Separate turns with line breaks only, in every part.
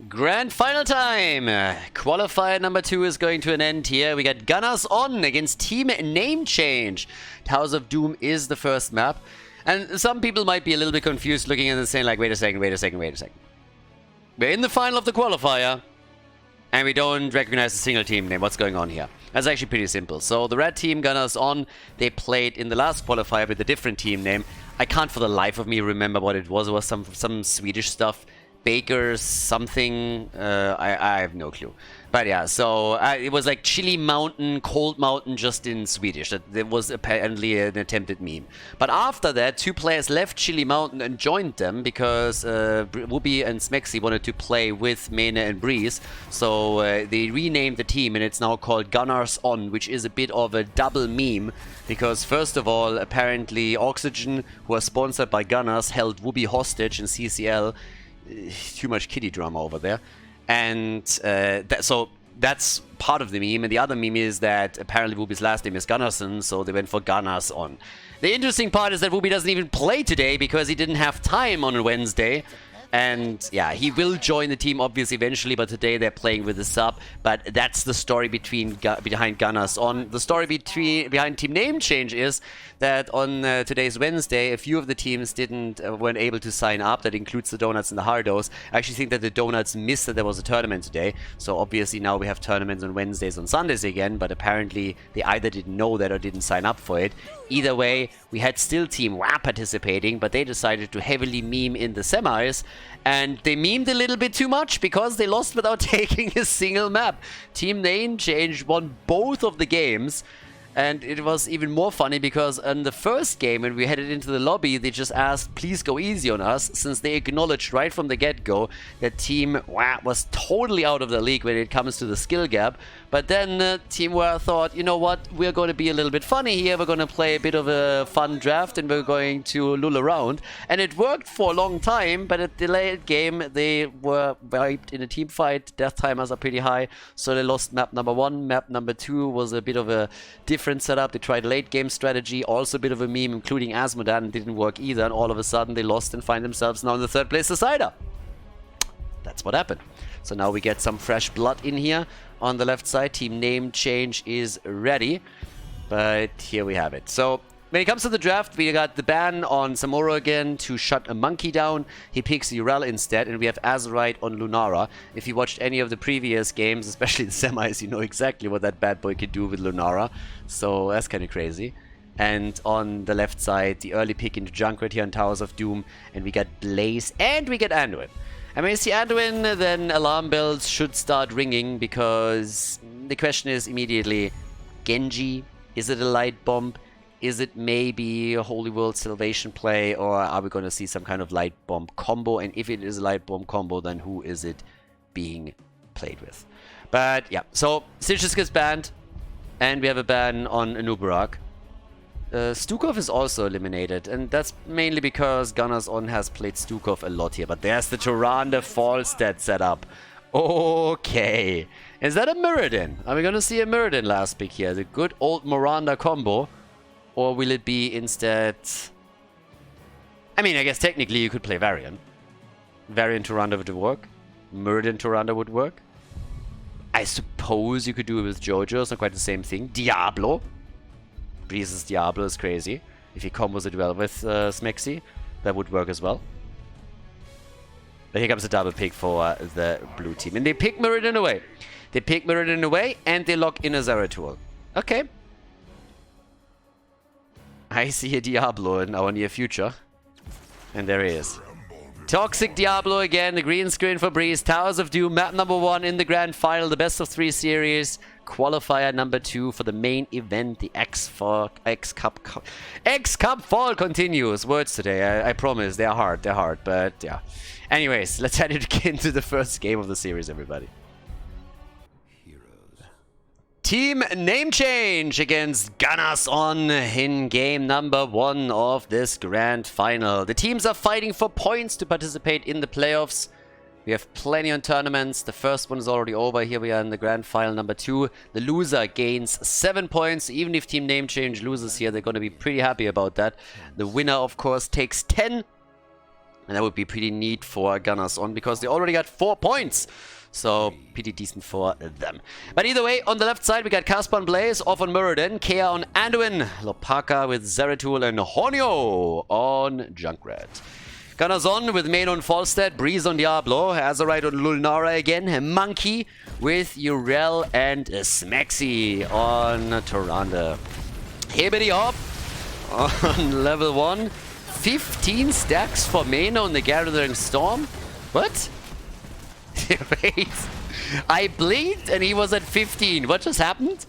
Grand final time! Qualifier number 2 is going to an end here. We got GunnarsOn against Team NameChange. House of Doom is the first map. And some people might be a little bit confused looking at this saying like, wait a second. We're in the final of the qualifier. And we don't recognize a single team name. What's going on here? That's actually pretty simple. So the red team, GunnarsOn, they played in the last qualifier with a different team name. I can't for the life of me remember what it was. It was some Swedish stuff. Baker something, I have no clue. But yeah, so it was like Chili Mountain, Cold Mountain, just in Swedish. That was apparently an attempted meme. But after that, 2 players left Chili Mountain and joined them because Whoopi and Smexy wanted to play with Mene and Breeze. So they renamed the team and it's now called GunnarsOn, which is a bit of a double meme. Because first of all, apparently Oxygen, who are sponsored by Gunnars, held Whoopi hostage in CCL. Too much kiddie drama over there. And so that's part of the meme. And the other meme is that apparently Whoopi's last name is Gunnarsson, so they went for GunnarsOn. The interesting part is that Whoopi doesn't even play today because he didn't have time on Wednesday. And yeah, he will join the team obviously eventually, but today they're playing with a sub. But that's the story behind GunnarsOn. The story behind Team NameChange is that on today's Wednesday, a few of the teams weren't able to sign up. That includes the Donuts and the Hardos. I actually think that the Donuts missed that there was a tournament today. So obviously now we have tournaments on Wednesdays and Sundays again, but apparently they either didn't know that or didn't sign up for it. Either way, we had still Team WA participating, but they decided to heavily meme in the semis. And they memed a little bit too much because they lost without taking a single map. Team NameChange won both of the games. And it was even more funny because in the first game, when we headed into the lobby, they just asked, please go easy on us, since they acknowledged right from the get-go that Team WA was totally out of the league when it comes to the skill gap. But then Team WA thought, you know what, we're going to be a little bit funny here, we're going to play a bit of a fun draft and we're going to lull around. And it worked for a long time, but at the late game, they were wiped in a team fight. Death timers are pretty high, so they lost map number 1. Map number 2 was a bit of a different setup. They tried late game strategy, also a bit of a meme, including Asmodan, didn't work either, and all of a sudden they lost and find themselves now in the 3rd place decider. That's what happened. So now we get some fresh blood in here on the left side. Team NameChange is ready, but here we have it. So when it comes to the draft, we got the ban on Samoro again to shut a monkey down. He picks Urel instead, and we have Azerite on Lunara. If you watched any of the previous games, especially the semis, you know exactly what that bad boy could do with Lunara. So that's kind of crazy. And on the left side, the early pick into Junkrat here on Towers of Doom. And we got Blaze, and we get Anduin. And when you see Anduin, then alarm bells should start ringing, because the question is immediately, Genji, is it a light bomb? Is it maybe a Holy World Salvation play, or are we going to see some kind of light bomb combo? And if it is a light bomb combo, then who is it being played with? But yeah, so Stitches gets banned, and we have a ban on Anubarak. Stukov is also eliminated, and that's mainly because GunnarsOn has played Stukov a lot here. But there's the Tyrande Falstad setup. Okay. Is that a Mirrodin? Are we going to see a Mirrodin last pick here? The good old Miranda combo. Or will it be instead... I mean, I guess technically you could play Varian. Varian Tyrande would work. Mirrodin Tyrande would work. I suppose you could do it with Jojo. It's not quite the same thing. Diablo. Breeze's Diablo is crazy. If he combos it well with Smexy, that would work as well. But here comes a double pick for the blue team. And they pick Mirrodin away. They pick Mirrodin away and they lock in a Zeratul. Okay. I see a Diablo in our near future. And there he is. Toxic Diablo again, the green screen for Breeze. Towers of Doom, map number 1 in the grand final, the best of 3 series. Qualifier number 2 for the main event, the X-Cup Fall continues. Words today, I promise, they're hard, but yeah. Anyways, let's head into the first game of the series, everybody. Team NameChange against GunnarsOn in game number 1 of this grand final. The teams are fighting for points to participate in the playoffs. We have plenty on tournaments. The first one is already over. Here we are in the grand final number 2. The loser gains 7 points. Even if Team NameChange loses here, they're going to be pretty happy about that. The winner, of course, takes 10. And that would be pretty neat for GunnarsOn because they already got 4 points. So, pretty decent for them. But either way, on the left side, we got Casper and Blaze off on Muradin, Kea on Anduin, Lopaka with Zeratul, and Honio on Junkrat. GunnarsOn with Main on Falstad, Breeze on Diablo, Azerite on Lulnara again, Monkey with Urel, and Smexy on Tyrande. Hibbity Hop on level 1. 15 stacks for Main on the Gathering Storm? What? Wait. I blinked and he was at 15. What just happened?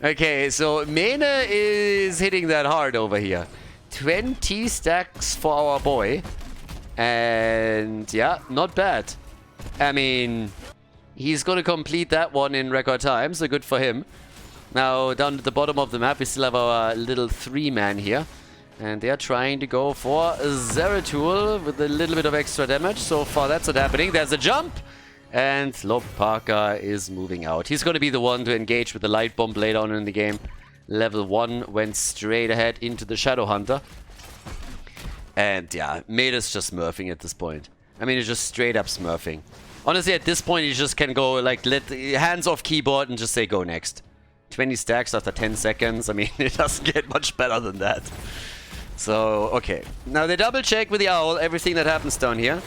Okay, so Mena is hitting that hard over here. 20 stacks for our boy. And yeah, not bad. I mean, he's going to complete that one in record time, so good for him. Now, down at the bottom of the map, we still have our little 3-man here. And they are trying to go for Zeratul with a little bit of extra damage. So far, that's not happening. There's a jump. And Lopaka is moving out. He's going to be the one to engage with the light bomb later on in the game. Level 1 went straight ahead into the Shadow Hunter. And yeah, Maida's just smurfing at this point. I mean, it's just straight up smurfing. Honestly, at this point, you just can go, like, hands off keyboard and just say go next. 20 stacks after 10 seconds. I mean, it doesn't get much better than that. So, okay. Now they double check with the Owl everything that happens down here.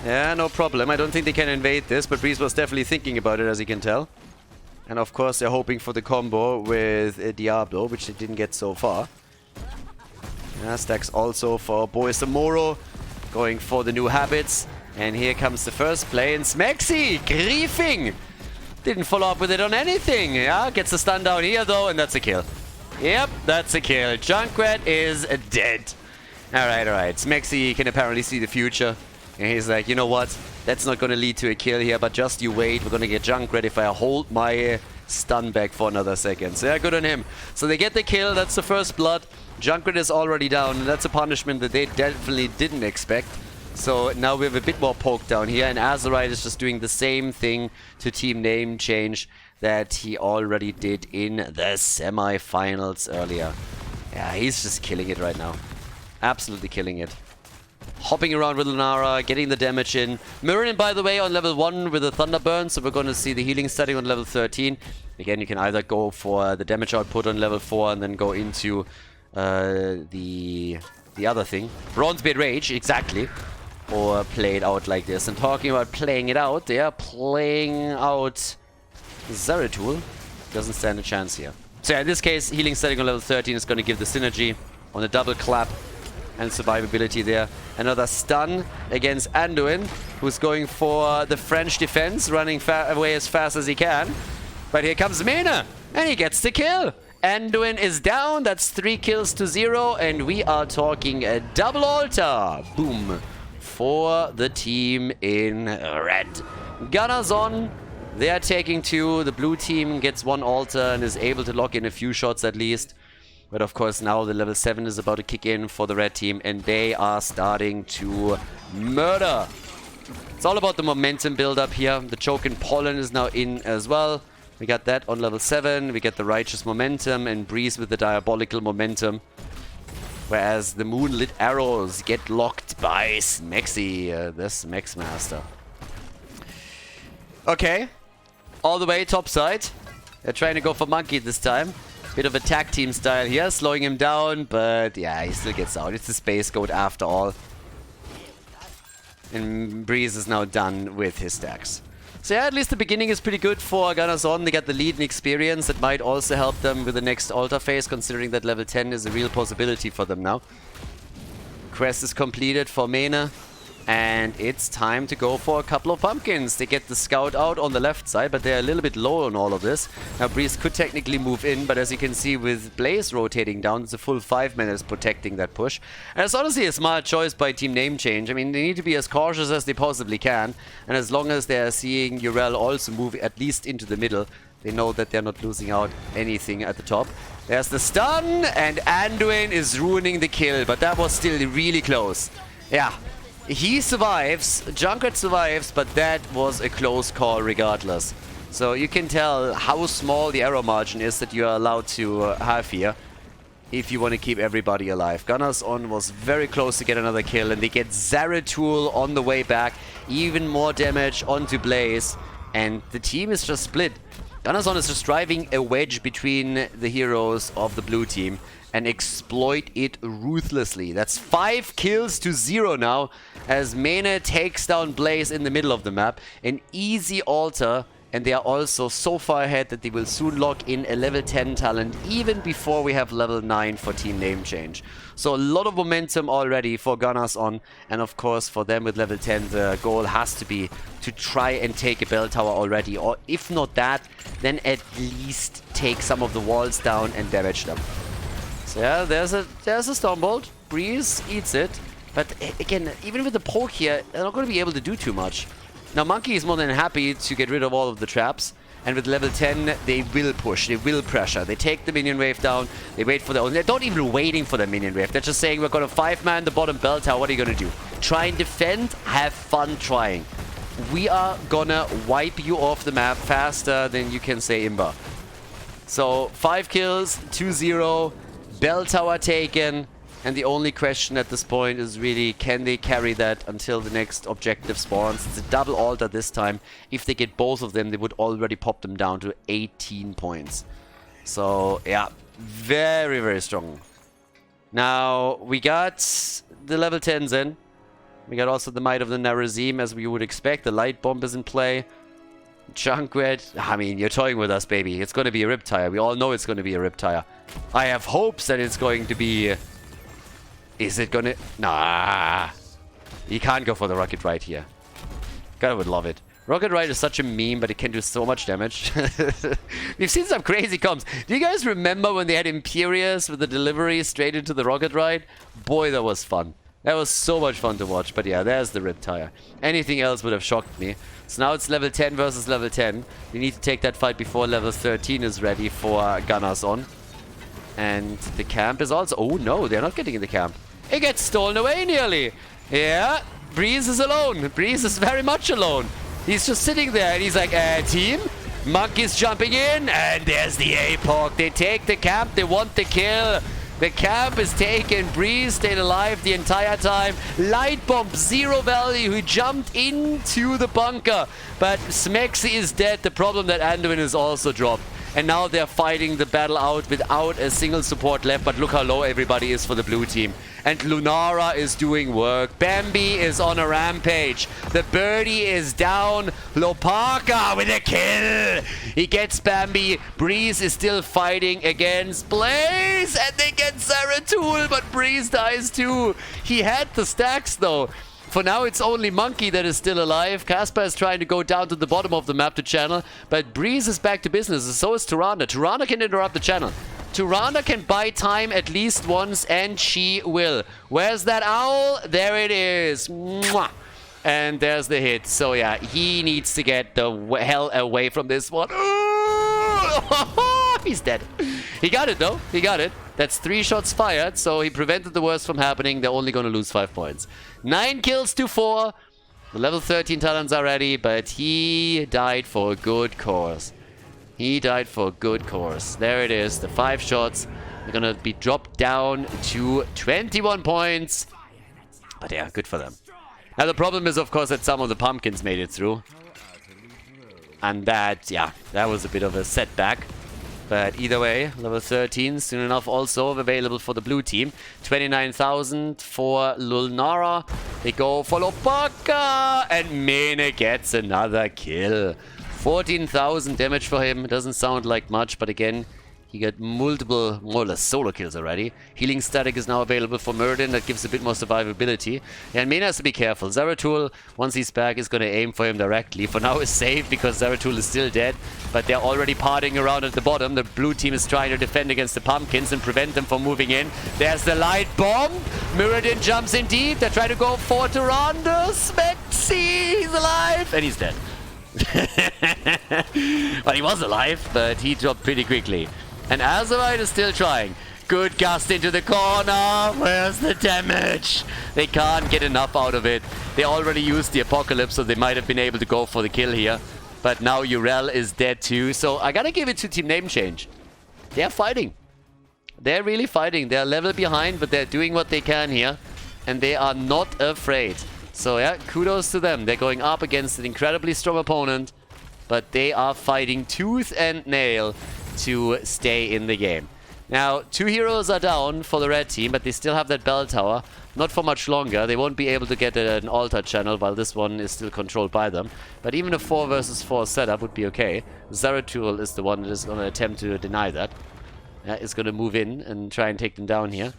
Yeah, no problem. I don't think they can invade this, but Breeze was definitely thinking about it, as you can tell. And of course, they're hoping for the combo with Diablo, which they didn't get so far. Yeah, stacks also for Boy Samoro, going for the new habits. And here comes the first play, and Smexy griefing! Didn't follow up with it on anything. Yeah, gets the stun down here though, and that's a kill. Yep, that's a kill. Junkrat is dead. Alright. Smexy can apparently see the future. And he's like, you know what? That's not going to lead to a kill here, but just you wait. We're going to get Junkrat if I hold my stun back for another second. So yeah, good on him. So they get the kill. That's the first blood. Junkrat is already down. And that's a punishment that they definitely didn't expect. So now we have a bit more poke down here. And Azerite is just doing the same thing to Team NameChange that he already did in the semi-finals earlier. Yeah, he's just killing it right now. Absolutely killing it. Hopping around with Lunara, getting the damage in. Muradin, by the way, on level 1 with a Thunderburn, so we're going to see the healing starting on level 13. Again, you can either go for the damage output on level 4 and then go into the other thing. Bronzebeard Rage, exactly. Or play it out like this. And talking about playing it out, they are playing out Zeratul. Doesn't stand a chance here. So yeah, in this case, healing setting on level 13 is going to give the synergy on a double clap and survivability there. Another stun against Anduin, who's going for the French defense, running away as fast as he can. But here comes Mena, and he gets the kill. Anduin is down, that's 3 kills to 0, and we are talking a double altar. Boom. For the team in red. GunnarsOn, they are taking 2. The blue team gets 1 altar and is able to lock in a few shots at least. But of course now the level 7 is about to kick in for the red team and they are starting to murder. It's all about the momentum build up here. The Chokin Pollen is now in as well. We got that on level 7. We get the Righteous Momentum and Breeze with the Diabolical Momentum. Whereas the Moonlit Arrows get locked by Smexy, the Smex Master. Okay. All the way top side. They're trying to go for Monkey this time. Bit of a tag team style here, slowing him down, but yeah, he still gets out. It's the Space Goat after all. And Breeze is now done with his stacks. So yeah, at least the beginning is pretty good for GunnarsOn. They got the lead in experience. That might also help them with the next altar phase, considering that level 10 is a real possibility for them now. Quest is completed for Mena. And it's time to go for a couple of pumpkins. They get the scout out on the left side, but they're a little bit low on all of this. Now Breeze could technically move in, but as you can see with Blaze rotating down, it's a full 5 minutes protecting that push. And it's honestly a smart choice by Team NameChange. I mean, they need to be as cautious as they possibly can. And as long as they're seeing Urel also move at least into the middle, they know that they're not losing out anything at the top. There's the stun, and Anduin is ruining the kill, but that was still really close. Yeah. He survives, Junkrat survives, but that was a close call regardless. So you can tell how small the error margin is that you are allowed to have here. if you want to keep everybody alive. GunnarsOn was very close to get another kill, and they get Zeratul on the way back. Even more damage onto Blaze, and the team is just split. GunnarsOn is just driving a wedge between the heroes of the blue team and exploit it ruthlessly. That's 5 kills to 0 now, as Mene takes down Blaze in the middle of the map. An easy altar, and they are also so far ahead that they will soon lock in a level 10 talent even before we have level 9 for Team NameChange. So a lot of momentum already for GunnarsOn, and of course for them with level 10 the goal has to be to try and take a bell tower already, or if not that, then at least take some of the walls down and damage them. So yeah, there's a Stormbolt. Breeze eats it, but again, even with the poke here, they're not going to be able to do too much. Now, Monkey is more than happy to get rid of all of the traps. And with level 10, they will push, they will pressure. They take the minion wave down, they wait for the... They're not even waiting for the minion wave. They're just saying, we're going to 5-man the bottom bell tower. What are you going to do? Try and defend? Have fun trying. We are gonna wipe you off the map faster than you can say Imba. So, 5 kills, 2-0, bell tower taken. And the only question at this point is really, can they carry that until the next objective spawns? It's a double altar this time. If they get both of them, they would already pop them down to 18 points. So, yeah, very, very strong. Now, we got the level 10s in. We got also the Might of the Narazim, as we would expect. The Light Bomb is in play. Junkrat, I mean, you're toying with us, baby. It's going to be a Riptire. We all know it's going to be a Riptire. I have hopes that it's going to be... Is it gonna... Nah. You can't go for the Rocket Ride here. God, I would love it. Rocket Ride is such a meme, but it can do so much damage. We've seen some crazy comps. Do you guys remember when they had Imperius with the delivery straight into the Rocket Ride? Boy, that was fun. That was so much fun to watch. But yeah, there's the Riptire. Anything else would have shocked me. So now it's level 10 versus level 10. We need to take that fight before level 13 is ready for GunnarsOn. And the camp is also... Oh no, they're not getting in the camp. It gets stolen away nearly. Yeah, Breeze is alone. Breeze is very much alone. He's just sitting there and he's like, team? Monkey's jumping in, and there's the APOC. They take the camp, they want the kill. The camp is taken. Breeze stayed alive the entire time. Light Bomb, 0 value. He jumped into the bunker. But Smexy is dead. The problem that Anduin is also dropped. And now they're fighting the battle out without a single support left. But look how low everybody is for the blue team. And Lunara is doing work. Bambi is on a rampage. The birdie is down. Lopaka with a kill. He gets Bambi. Breeze is still fighting against Blaze. And they get Zeratul, but Breeze dies too. He had the stacks though. For now, it's only Monkey that is still alive. Casper is trying to go down to the bottom of the map to channel. But Breeze is back to business. And so is Tyrande. Tyrande can interrupt the channel. Tyrande can buy time at least once, and she will. Where's that owl? There it is. Mwah. And there's the hit. So yeah, he needs to get the hell away from this one. He's dead. He got it though. He got it. That's 3 shots fired, so he prevented the worst from happening. They're only going to lose 5 points. 9 kills to 4. The level 13 talents are ready, but he died for a good cause. He died for a good cause. There it is, the 5 shots. They're going to be dropped down to 21 points. But yeah, good for them. Now the problem is, of course, that some of the pumpkins made it through. And that, yeah, that was a bit of a setback. But either way, level 13 soon enough also available for the blue team. 29,000 for Lunara. They go for Lopaka. And Mene gets another kill. 14,000 damage for him. Doesn't sound like much, but again, he got multiple, more or less solo kills already. Healing static is now available for Murden. That gives a bit more survivability. And Mene has to be careful. Zeratul, once he's back, is going to aim for him directly. For now, is safe because Zeratul is still dead. But they're already partying around at the bottom. The blue team is trying to defend against the pumpkins and prevent them from moving in. There's the light bomb. Muradin jumps in deep. They try to go for Tyrande. Smexy, he's alive. And he's dead. Well, he was alive, but he dropped pretty quickly. And Azerite is still trying. Good gust into the corner. Where's the damage? They can't get enough out of it. They already used the Apocalypse, so they might have been able to go for the kill here. But now Urel is dead too. So I gotta give it to Team NameChange. They're fighting. They're really fighting. They're a level behind, but they're doing what they can here. And they are not afraid. So yeah, kudos to them. They're going up against an incredibly strong opponent. But they are fighting tooth and nail to stay in the game. Now, 2 heroes are down for the red team, but they still have that bell tower. Not for much longer. They won't be able to get an altar channel while this one is still controlled by them. But even a 4 versus 4 setup would be okay. Zeratul is the one that is going to attempt to deny that. Yeah, is going to move in and try and take them down here.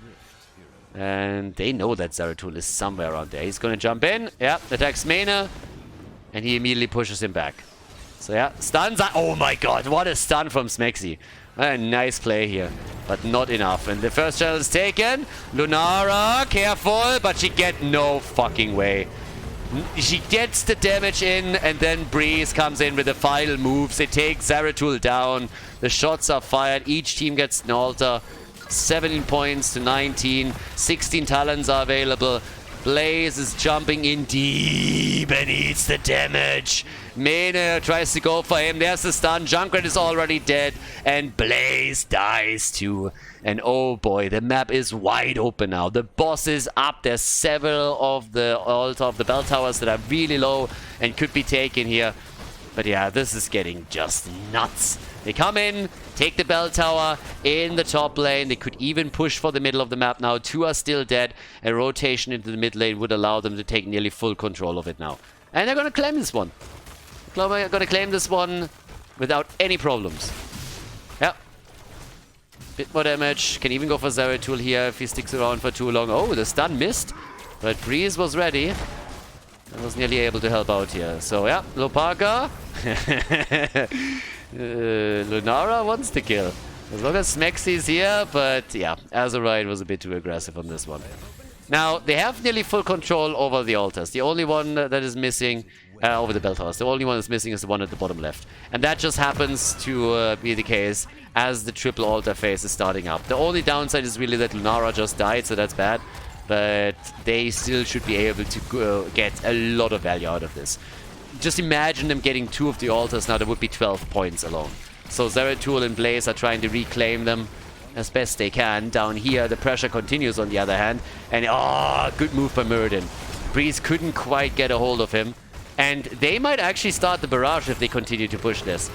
And they know that Zeratul is somewhere around there. He's going to jump in. Yeah, attacks Mena. And he immediately pushes him back. So yeah, stuns. Oh my god, what a stun from Smexy. A nice play here, but not enough. And the first channel is taken. Lunara, careful, but she get no fucking way. She gets the damage in, and then Breeze comes in with the final moves. They take Zeratul down. The shots are fired. Each team gets an altar. 17 points to 19. 16 talents are available. Blaze is jumping in deep and eats the damage. Mena tries to go for him. There's the stun. Junkrat is already dead. And Blaze dies too. And oh boy, the map is wide open now. The boss is up. There's several of the altar of the bell towers that are really low and could be taken here. But yeah, this is getting just nuts. They come in, take the bell tower in the top lane. They could even push for the middle of the map now. 2 are still dead. A rotation into the mid lane would allow them to take nearly full control of it now. And they're going to claim this one. They're going to claim this one without any problems. Yeah. Bit more damage. Can even go for Zeratul here if he sticks around for too long. Oh, the stun missed. But Breeze was ready. I was nearly able to help out here. So yeah, Lopaka. Lunara wants to kill. As long as Smexy's here, but yeah, Azurite was a bit too aggressive on this one. Now, they have nearly full control over the altars. The only one that is missing, over the bell towers, the only one that's missing is the one at the bottom left. And that just happens to be the case as the triple altar phase is starting up. The only downside is really that Lunara just died, so that's bad. But they still should be able to get a lot of value out of this. Just imagine them getting 2 of the altars now. That would be 12 points alone. So Zeratul and Blaze are trying to reclaim them as best they can. Down here, the pressure continues on the other hand. And good move by Muradin. Breeze couldn't quite get a hold of him. And they might actually start the barrage if they continue to push this.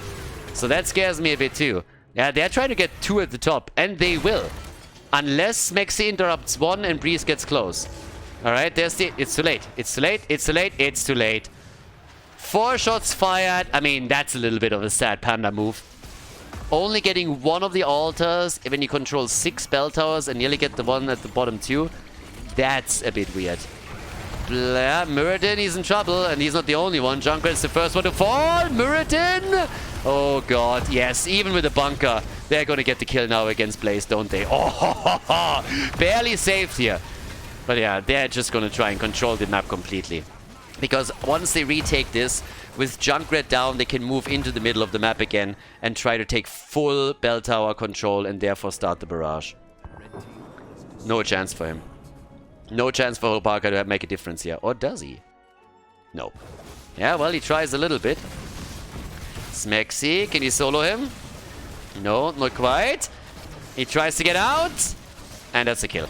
So that scares me a bit too. Yeah, they're trying to get 2 at the top. And they will. Unless Smexy interrupts 1 and Breeze gets close. Alright, there's the... It's too late. It's too late. It's too late. It's too late. 4 shots fired. I mean, that's a little bit of a sad panda move. Only getting 1 of the altars when you control 6 bell towers and nearly get the one at the bottom too. That's a bit weird. Muradin, he's in trouble, and he's not the only one. Junkrat is the first one to fall. Muradin! Oh god, yes, even with the bunker, they're going to get the kill now against Blaze, don't they? Oh, barely saved here. But yeah, they're just going to try and control the map completely. Because once they retake this, with Junkrat down, they can move into the middle of the map again and try to take full bell tower control and therefore start the barrage. No chance for him. No chance for Hopaka to make a difference here. Or does he? No. Yeah, well, he tries a little bit. Smexy, can you solo him? No, not quite. He tries to get out. And that's a kill.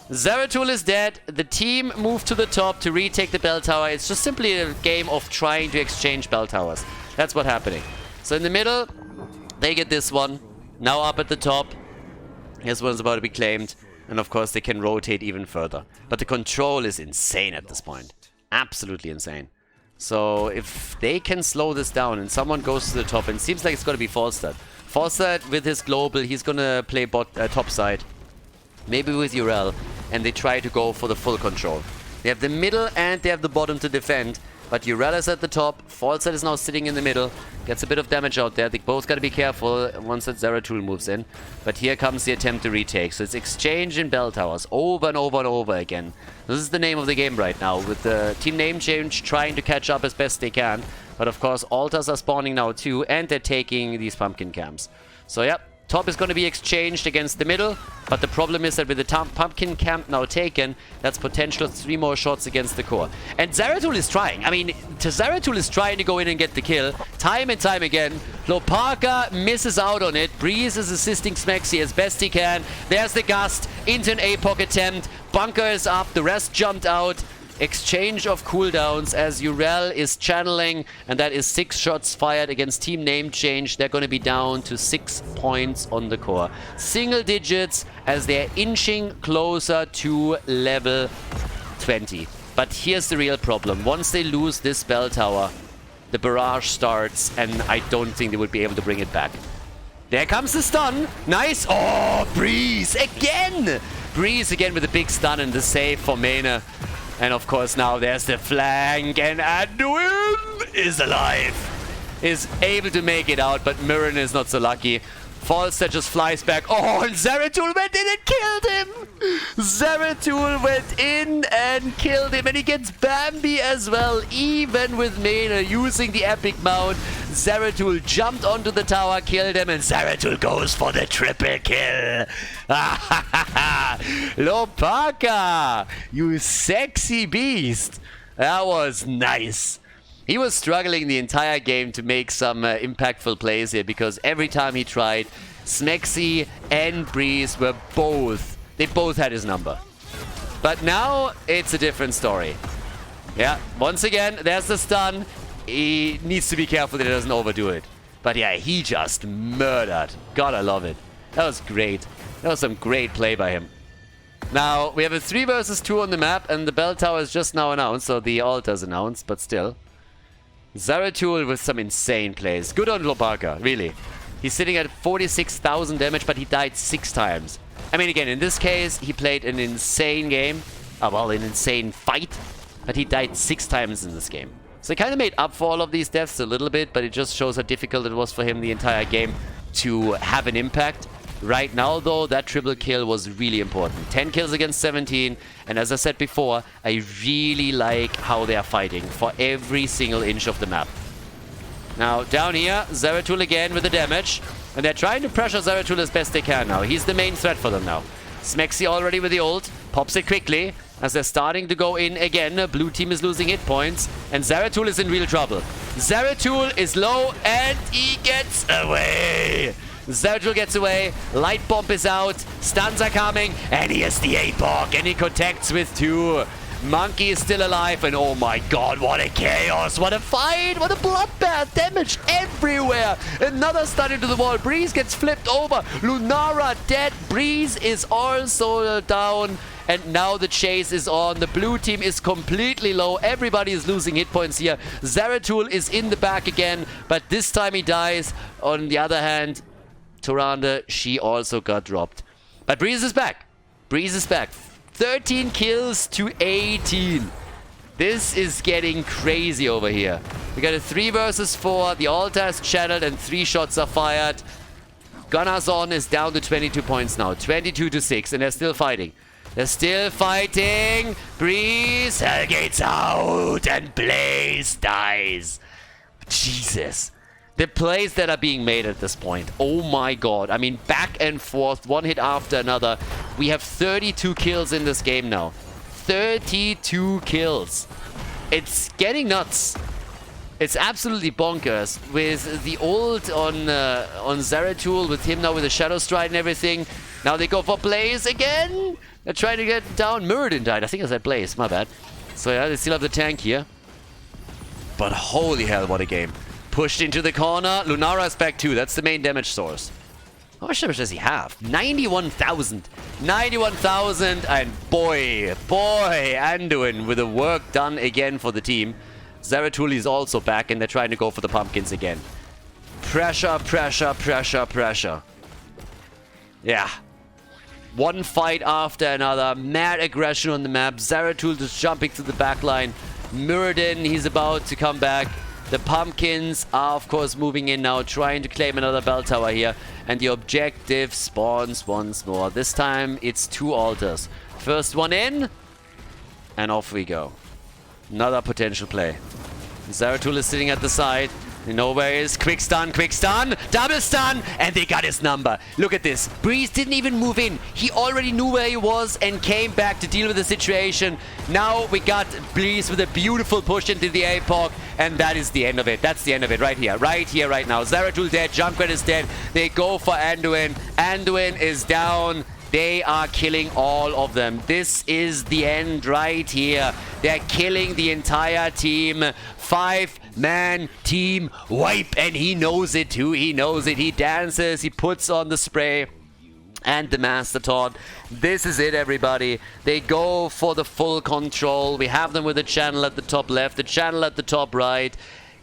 Zeratul is dead. The team moved to the top to retake the bell tower. It's just simply a game of trying to exchange bell towers. That's what's happening. So in the middle, they get this one. Now up at the top. This one's about to be claimed. And of course, they can rotate even further. But the control is insane at this point. Absolutely insane. So if they can slow this down and someone goes to the top, and it seems like it's going to be Falstad. Falstad with his global, he's going to play top side. Maybe with Urel. And they try to go for the full control. They have the middle and they have the bottom to defend. But Urel is at the top. Falstad is now sitting in the middle. Gets a bit of damage out there. They both got to be careful once that Zeratul moves in. But here comes the attempt to retake. So it's exchange in bell towers over and over and over again. This is the name of the game right now. With the team NameChange trying to catch up as best they can. But of course, altars are spawning now too. And they're taking these pumpkin camps. So yep, Top is going to be exchanged against the middle, but the problem is that with the pumpkin camp now taken, that's potential 3 more shots against the core. And Zeratul is trying. I mean, Zeratul is trying to go in and get the kill, time and time again. Lopaka misses out on it. Breeze is assisting Smexy as best he can. There's the Gust into an APOC attempt. Bunker is up, the rest jumped out. Exchange of cooldowns as Urel is channeling, and that is 6 shots fired against Team NameChange. They're going to be down to 6 points on the core. Single digits as they're inching closer to level 20. But here's the real problem. Once they lose this bell tower, the barrage starts, and I don't think they would be able to bring it back. There comes the stun. Nice. Oh, Breeze again. Breeze again with a big stun and the save for Mane. And of course now there's the flank, and Anduin is alive. Is able to make it out, but Mirren is not so lucky. Falster just flies back. Oh, and Zeratul went in and killed him! Zeratul went in and killed him, and he gets Bambi as well, even with Mane using the epic mount. Zeratul jumped onto the tower, killed him, and Zeratul goes for the triple kill. Lopaka, you sexy beast. That was nice. He was struggling the entire game to make some impactful plays here, because every time he tried, Smexy and Breeze were they both had his number. But now it's a different story. Yeah, once again, there's the stun. He needs to be careful that he doesn't overdo it. But yeah, he just murdered. God, I love it. That was great. That was some great play by him. Now, we have a 3 versus 2 on the map, and the bell tower is just now announced, so the altar's announced, but still. Zeratul with some insane plays. Good on Lopaka, really. He's sitting at 46,000 damage, but he died 6 times. I mean, again, in this case, he played an insane game. Well, an insane fight. But he died 6 times in this game. So he kind of made up for all of these deaths a little bit, but it just shows how difficult it was for him the entire game to have an impact. Right now, though, that triple kill was really important. 10 kills against 17, and as I said before, I really like how they are fighting for every single inch of the map. Now, down here, Zeratul again with the damage, and they're trying to pressure Zeratul as best they can now. He's the main threat for them now. Smexy already with the ult, pops it quickly, as they're starting to go in again. Blue team is losing hit points, and Zeratul is in real trouble. Zeratul is low, and he gets away! Zeratul gets away, light bomb is out, stuns are coming, and he has the APOC, and he connects with 2. Monkey is still alive, and oh my god, what a chaos, what a fight, what a bloodbath, damage everywhere. Another stun into the wall, Breeze gets flipped over, Lunara dead, Breeze is also down, and now the chase is on. The blue team is completely low, everybody is losing hit points here. Zeratul is in the back again, but this time he dies. On the other hand, Tyrande, she also got dropped. But Breeze is back. Breeze is back. 13 kills to 18. This is getting crazy over here. We got a 3 versus 4. The altar is channeled and 3 shots are fired. GunnarsOn is down to 22 points now. 22 to 6, and they're still fighting. They're still fighting. Breeze, Hellgate's out, and Blaze dies. Jesus. The plays that are being made at this point, oh my god. I mean, back and forth, one hit after another. We have 32 kills in this game now. 32 kills. It's getting nuts. It's absolutely bonkers. With the ult on Zeratul, with him now with the Shadow Stride and everything. Now they go for Blaze again. They're trying to get down. Muradin died. I think I said Blaze. My bad. So yeah, they still have the tank here. But holy hell, what a game. Pushed into the corner. Lunara is back too. That's the main damage source. How much damage does he have? 91,000. 91,000. And boy, Anduin with the work done again for the team. Zeratul is also back, and they're trying to go for the pumpkins again. Pressure, pressure, pressure, pressure. Yeah. One fight after another. Mad aggression on the map. Zeratul just jumping to the back line. Muradin, he's about to come back. The pumpkins are, of course, moving in now, trying to claim another bell tower here. And the objective spawns once more. This time, it's 2 altars. First one in, and off we go. Another potential play. Zeratul is sitting at the side. You know where he is. Quick stun, double stun, and they got his number. Look at this. Breeze didn't even move in. He already knew where he was and came back to deal with the situation. Now we got Breeze with a beautiful push into the APOC, and that is the end of it. That's the end of it right here, right now. Zeratul dead, Junkrat is dead. They go for Anduin. Anduin is down. They are killing all of them. This is the end right here. They're killing the entire team. 5-man team wipe. And he knows it too. He knows it. He dances. He puts on the spray and the Master Taunt. This is it, everybody. They go for the full control. We have them with the channel at the top left, the channel at the top right.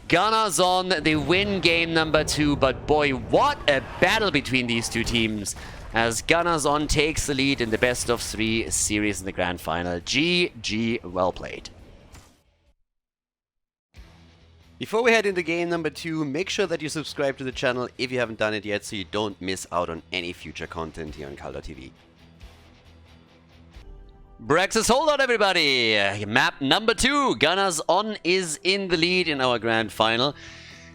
GunnarsOn, they win game number 2. But boy, what a battle between these two teams, as GunnarsOn takes the lead in the best of 3 series in the grand final. GG, well played. Before we head into game number 2, make sure that you subscribe to the channel if you haven't done it yet, so you don't miss out on any future content here on Khaldor TV. Braxis Holdout, everybody! Map number 2. GunnarsOn is in the lead in our grand final.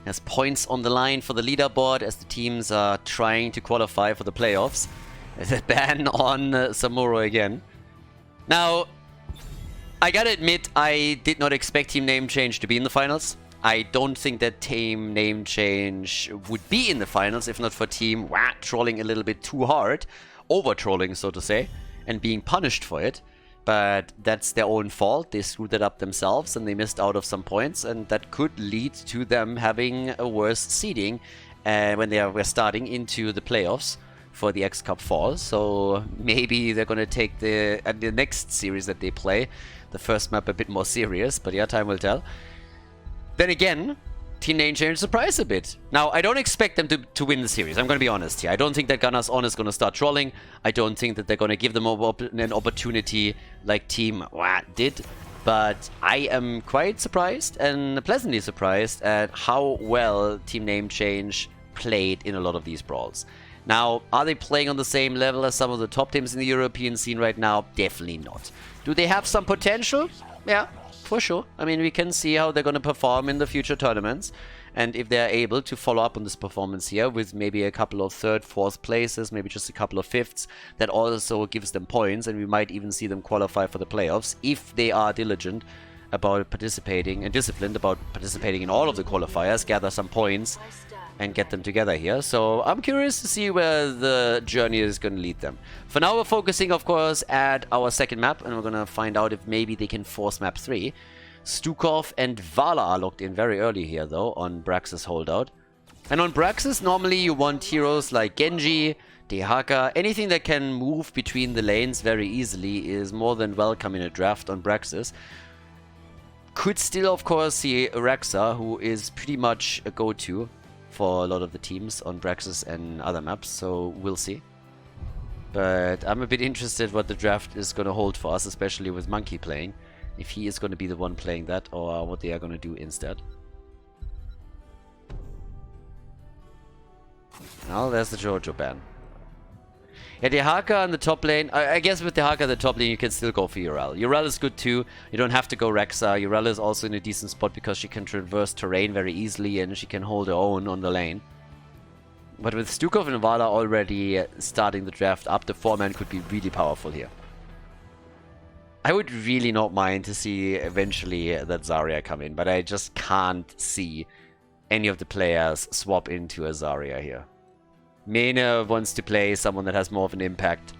There's points on the line for the leaderboard as the teams are trying to qualify for the playoffs. There's a ban on Samuro again. Now, I gotta admit, I did not expect Team NameChange to be in the finals. I don't think that Team NameChange would be in the finals if not for Team trolling a little bit too hard. Over-trolling, so to say, and being punished for it. But that's their own fault. They screwed it up themselves and they missed out of some points, and that could lead to them having a worse seeding when they were starting into the playoffs for the X Cup fall. So maybe they're going to take the next series that they play, the first map, a bit more serious, but yeah, time will tell. Then again, Team NameChange surprised a bit. Now, I don't expect them to win the series. I'm going to be honest here. I don't think that GunnarsOn is going to start trolling. I don't think that they're going to give them an opportunity like Team did. But I am quite surprised and pleasantly surprised at how well Team NameChange played in a lot of these brawls. Now, are they playing on the same level as some of the top teams in the European scene right now? Definitely not. Do they have some potential? Yeah, for sure. I mean, we can see how they're going to perform in the future tournaments. And if they're able to follow up on this performance here with maybe a couple of 3rd, 4th places, maybe just a couple of 5ths, that also gives them points. And we might even see them qualify for the playoffs if they are diligent about participating and disciplined about participating in all of the qualifiers, gather some points and get them together here. So I'm curious to see where the journey is going to lead them. For now, we're focusing, of course, at our second map, and we're going to find out if maybe they can force map 3. Stukov and Vala are locked in very early here, though, on Braxis Holdout. And on Braxis, normally you want heroes like Genji, Dehaka, anything that can move between the lanes very easily is more than welcome in a draft on Braxis. Could still, of course, see Rexa, who is pretty much a go-to for a lot of the teams on Braxis and other maps, so we'll see. But I'm a bit interested what the draft is going to hold for us, especially with Monkey playing. If he is going to be the one playing that, or what they are going to do instead. Well, there's the Jojo ban. Yeah, Dehaka in the top lane. I guess with Dehaka in the top lane, you can still go for Urel. Urel is good too. You don't have to go Rexa. Urel is also in a decent spot because she can traverse terrain very easily and she can hold her own on the lane. But with Stukov and Vala already starting the draft up, the 4-man could be really powerful here. I would really not mind to see eventually that Zarya come in, but I just can't see any of the players swap into a Zarya here. Mena wants to play someone that has more of an impact.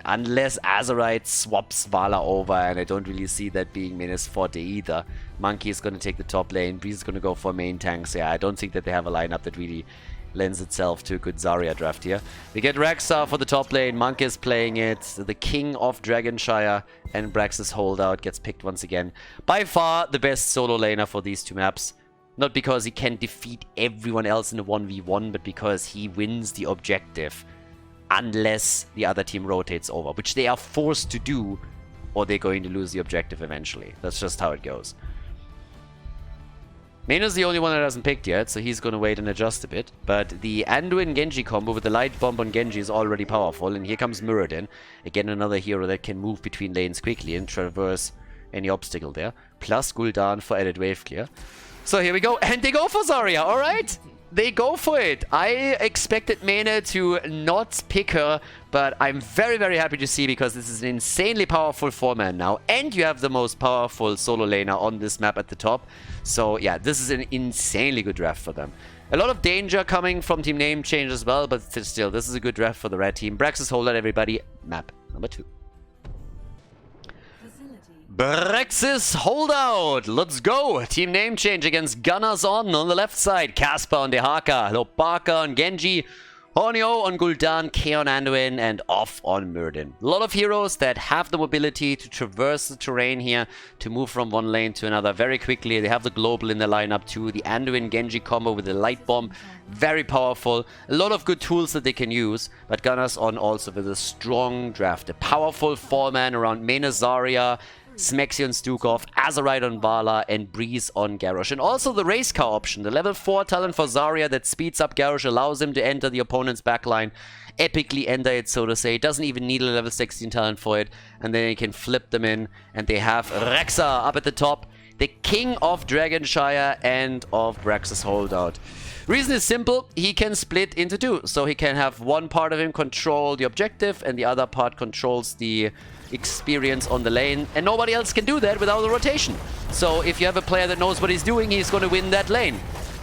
Unless Azerite swaps Vala over, and I don't really see that being Mena's forte either. Monkey is going to take the top lane, Breeze is going to go for main tanks. Yeah, I don't think that they have a lineup that really lends itself to a good Zarya draft here. We get Rexa for the top lane, Monk is playing it, the king of Dragonshire, and Braxis Holdout gets picked once again. By far the best solo laner for these two maps. Not because he can defeat everyone else in a 1v1, but because he wins the objective. Unless the other team rotates over, which they are forced to do, or they're going to lose the objective eventually. That's just how it goes. Mena's the only one that hasn't picked yet, so he's going to wait and adjust a bit. But the Anduin Genji combo with the light bomb on Genji is already powerful, and here comes Muradin. Again, another hero that can move between lanes quickly and traverse any obstacle there. Plus Gul'dan for added wave clear. So here we go. And they go for Zarya. All right. They go for it. I expected Mene to not pick her, but I'm very, very happy to see because this is an insanely powerful 4-man now. And you have the most powerful solo laner on this map at the top. So yeah, this is an insanely good draft for them. A lot of danger coming from Team NameChange as well, but still, this is a good draft for the red team. Braxis Holdout, everybody. Map number 2. Braxis Holdout. Let's go. Team NameChange against GunnarsOn on the left side. Casper on Dehaka. Lopaka on Genji. Hornio on Gul'dan, K on Anduin, and off on Muradin. A lot of heroes that have the mobility to traverse the terrain here, to move from one lane to another very quickly. They have the global in the lineup too. The Anduin-Genji combo with the light bomb, very powerful. A lot of good tools that they can use, but GunnarsOn also with a strong draft. A powerful 4-man around Mene Zarya, Smexy on Stukov, Azerite on Vala, and Breeze on Garrosh. And also the race car option, the level 4 talent for Zarya that speeds up Garrosh, allows him to enter the opponent's backline, epically enter it, so to say. Doesn't even need a level 16 talent for it, and then he can flip them in. And they have Rexa up at the top, the king of Dragonshire and of Braxis Holdout. Reason is simple, he can split into two. So he can have one part of him control the objective and the other part controls the experience on the lane. And nobody else can do that without a rotation. So if you have a player that knows what he's doing, he's going to win that lane.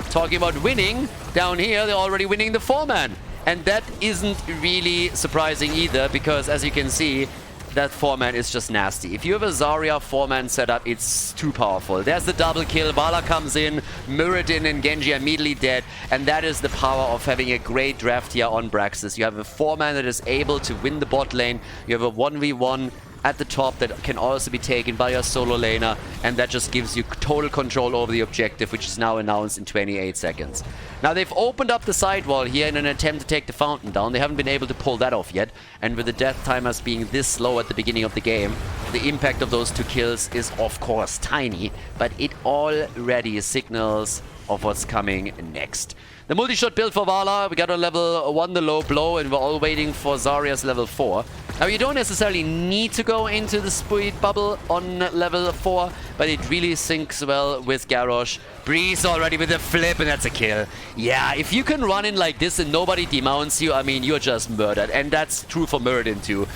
Talking about winning, down here they're already winning the 4-man. And that isn't really surprising either, because as you can see, that 4-man is just nasty. If you have a Zarya 4-man setup, it's too powerful. There's the double kill. Vala comes in, Muradin and Genji immediately dead. And that is the power of having a great draft here on Braxis. You have a 4-man that is able to win the bot lane. You have a 1v1 at the top that can also be taken by your solo laner, and that just gives you total control over the objective, which is now announced in 28 seconds. Now they've opened up the sidewall here in an attempt to take the fountain down. They haven't been able to pull that off yet, and with the death timers being this slow at the beginning of the game, the impact of those 2 kills is of course tiny, but it already signals of what's coming next. The multi-shot build for Vala, we got on level 1 the low blow, and we're all waiting for Zarya's level 4. Now you don't necessarily need to go into the speed bubble on level 4, but it really syncs well with Garrosh. Breeze already with a flip, and that's a kill. Yeah, if you can run in like this and nobody demounts you, I mean, you're just murdered. And that's true for Muradin too.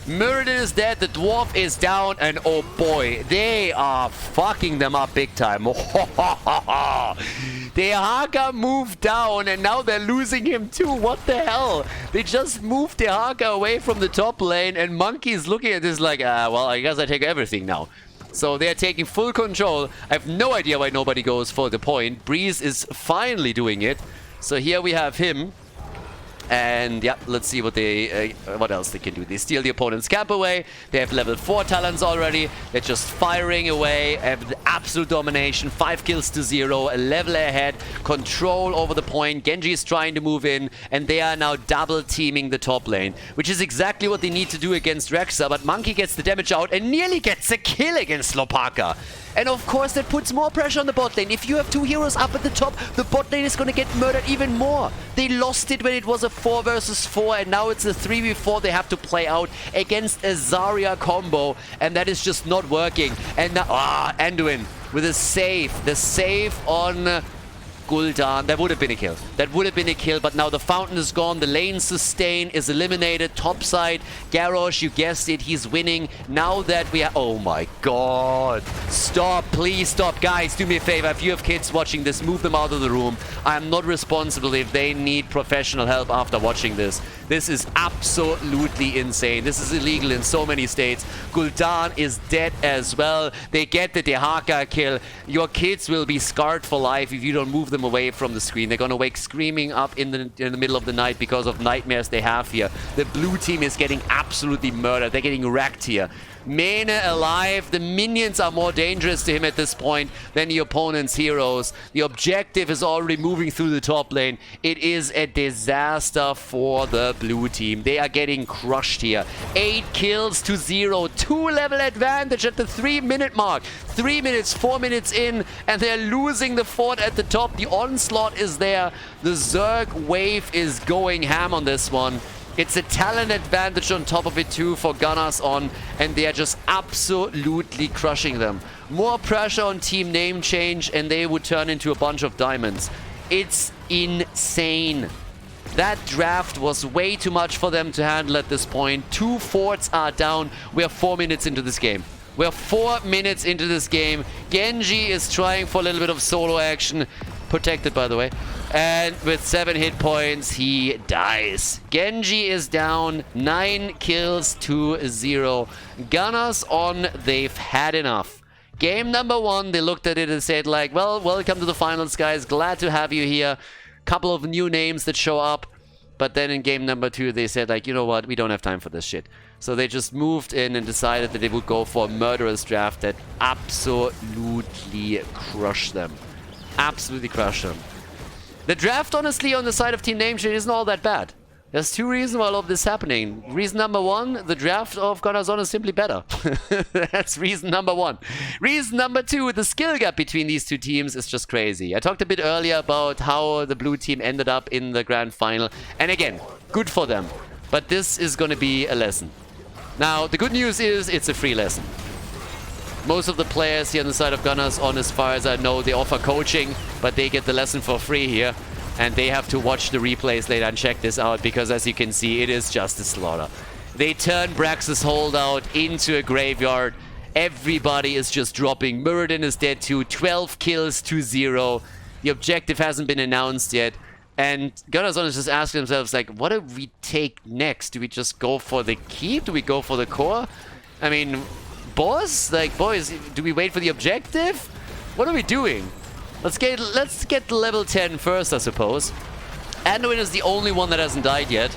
Muradin is dead, the dwarf is down, and oh boy, they are fucking them up big time. Dehaka moved down, and now they're losing him too. What the hell? They just moved Dehaka away from the top lane, and Monkey is looking at this like, well, I guess I take everything now. So they're taking full control. I have no idea why nobody goes for the point. Breeze is finally doing it. So here we have him. And yeah, let's see what else they can do. They steal the opponent's camp away. They have level 4 talents already. They're just firing away. Have the absolute domination. 5 kills to 0. A level ahead. Control over the point. Genji is trying to move in. And they are now double teaming the top lane, which is exactly what they need to do against Rexa. But Monkey gets the damage out and nearly gets a kill against Lopaka. And of course that puts more pressure on the bot lane. If you have 2 heroes up at the top, the bot lane is going to get murdered even more. They lost it when it was a 4 versus 4, and now it's a 3v4 they have to play out against a Zarya combo, and that is just not working. And now, Anduin with a save. The save on Gul'dan. That would have been a kill. That would have been a kill, but now the fountain is gone. The lane sustain is eliminated. Top side, Garrosh, you guessed it, he's winning. Now that we are... Oh my god. Stop, please stop. Guys, do me a favor. If you have kids watching this, move them out of the room. I am not responsible if they need professional help after watching this. This is absolutely insane. This is illegal in so many states. Gul'dan is dead as well. They get the Dehaka kill. Your kids will be scarred for life if you don't move them away from the screen. They're gonna wake screaming up in the middle of the night because of nightmares they have here. The blue team is getting absolutely murdered. They're getting wrecked here. Mene alive. The minions are more dangerous to him at this point than the opponent's heroes. The objective is already moving through the top lane. It is a disaster for the blue team. They are getting crushed here. 8 kills to 0. 2 level advantage at the 3-minute mark. 3 minutes, 4 minutes in, and they're losing the fort at the top. The onslaught is there. The Zerg wave is going ham on this one. It's a talent advantage on top of it too for GunnarsOn, and they are just absolutely crushing them. More pressure on Team NameChange, and they would turn into a bunch of diamonds. It's insane. That draft was way too much for them to handle at this point. 2 forts are down. We are 4 minutes into this game. We're 4 minutes into this game. Genji is trying for a little bit of solo action. Protected, by the way. And with 7 hit points, he dies. Genji is down. 9 kills to 0. GunnarsOn, they've had enough. Game number 1, they looked at it and said like, well, welcome to the finals, guys. Glad to have you here. Couple of new names that show up. But then in game number 2, they said like, you know what? We don't have time for this shit. So they just moved in and decided that they would go for a murderous draft that absolutely crushed them. Absolutely crushed them. The draft, honestly, on the side of Team NameChange isn't all that bad. There's 2 reasons why all of this is happening. Reason number 1, the draft of GunnarsOn is simply better. That's reason number 1. Reason number 2, the skill gap between these 2 teams is just crazy. I talked a bit earlier about how the blue team ended up in the grand final. And again, good for them. But this is going to be a lesson. Now, the good news is it's a free lesson. Most of the players here on the side of GunnarsOn, as far as I know, they offer coaching, but they get the lesson for free here. And they have to watch the replays later and check this out, because as you can see, it is just a slaughter. They turn Brax's holdout into a graveyard. Everybody is just dropping. Muradin is dead too. 12 kills to 0. The objective hasn't been announced yet. And GunnarsOn is just asking themselves, like, what do we take next? Do we just go for the keep? Do we go for the core? I mean, boss? Like, boys, do we wait for the objective? What are we doing? Let's get level 10 first, I suppose. Anduin is the only one that hasn't died yet.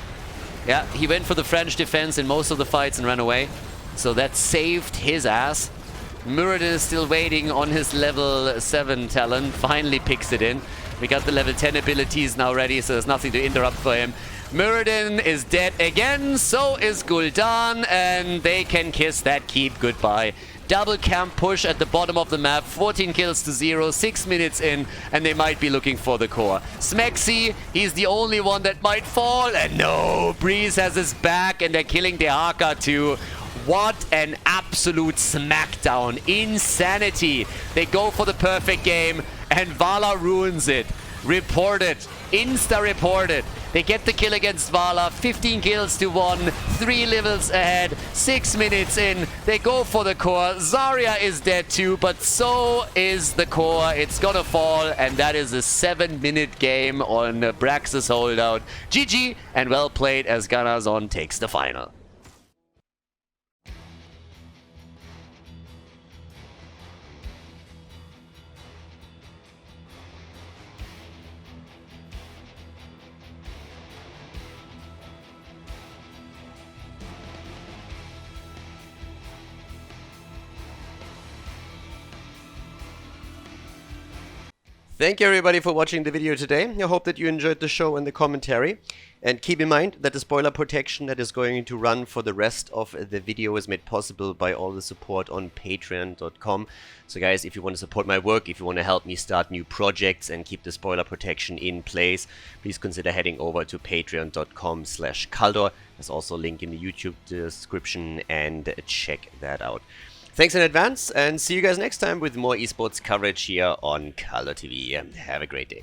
Yeah, he went for the French defense in most of the fights and ran away. So that saved his ass. Muradin is still waiting on his level 7 talent. Finally picks it in. We got the level 10 abilities now ready, so there's nothing to interrupt for him. Muradin is dead again, so is Gul'dan, and they can kiss that keep goodbye. Double camp push at the bottom of the map, 14 kills to 0, 6 minutes in, and they might be looking for the core. Smexy, he's the only one that might fall, and no, Breeze has his back, and they're killing Dehaka too. What an absolute smackdown. Insanity. They go for the perfect game, and Vala ruins it. Reported. Insta-reported. They get the kill against Vala, 15 kills to 1, 3 levels ahead, 6 minutes in, they go for the core. Zarya is dead too, but so is the core. It's gonna fall, and that is a 7-minute game on Brax's holdout. GG, and well played as GunnarsOn takes the final.
Thank you everybody for watching the video today. I hope that you enjoyed the show and the commentary. And keep in mind that the spoiler protection that is going to run for the rest of the video is made possible by all the support on patreon.com. So guys, if you want to support my work, if you want to help me start new projects and keep the spoiler protection in place, please consider heading over to patreon.com/Khaldor. There's also a link in the YouTube description, and check that out. Thanks in advance, and see you guys next time with more esports coverage here on Khaldor TV. Have a great day.